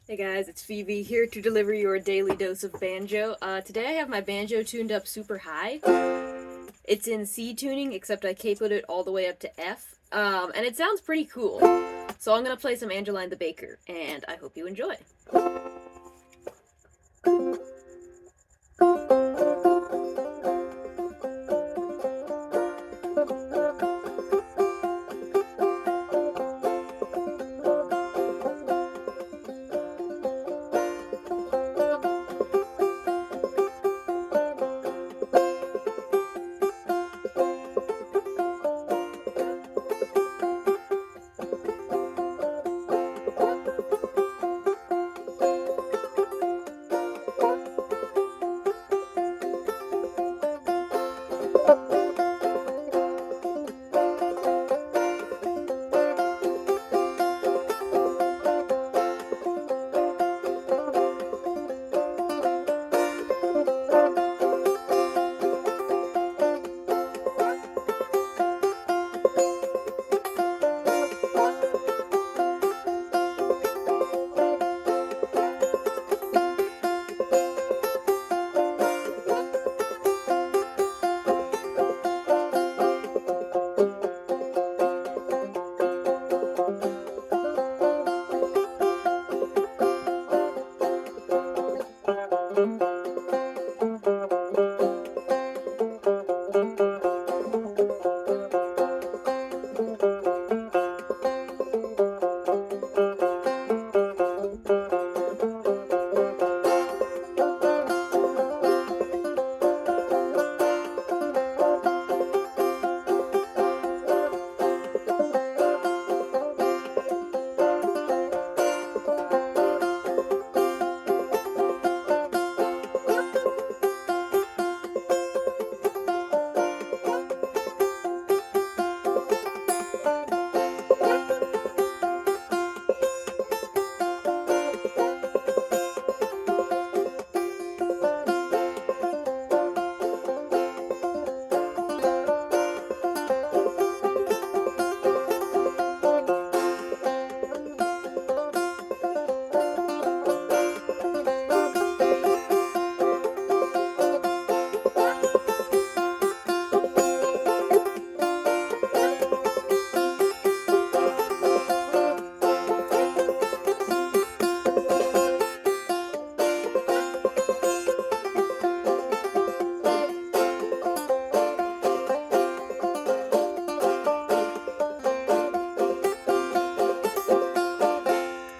Hey guys, it's Phoebe here to deliver your daily dose of banjo. Today I have my banjo tuned up super high. It's in C tuning, except I capoed it all the way up to F, and it sounds pretty cool. So I'm gonna play some Angeline the Baker, and I hope you enjoy.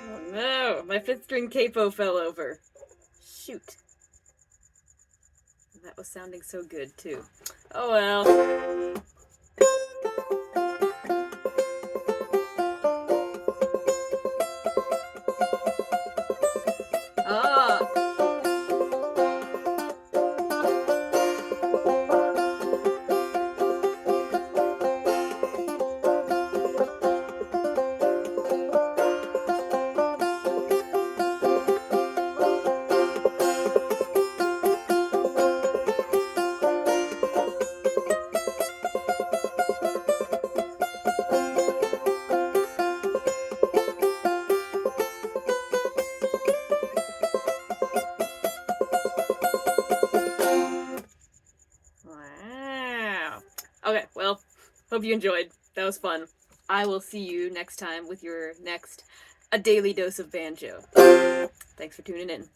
Oh no, my fifth string capo fell over. Shoot. That was sounding so good too. Oh well. Ah. Wow. Okay, well, hope you enjoyed. That was fun. I will see you next time with your next A Daily Dose of Banjo. Thanks for tuning in.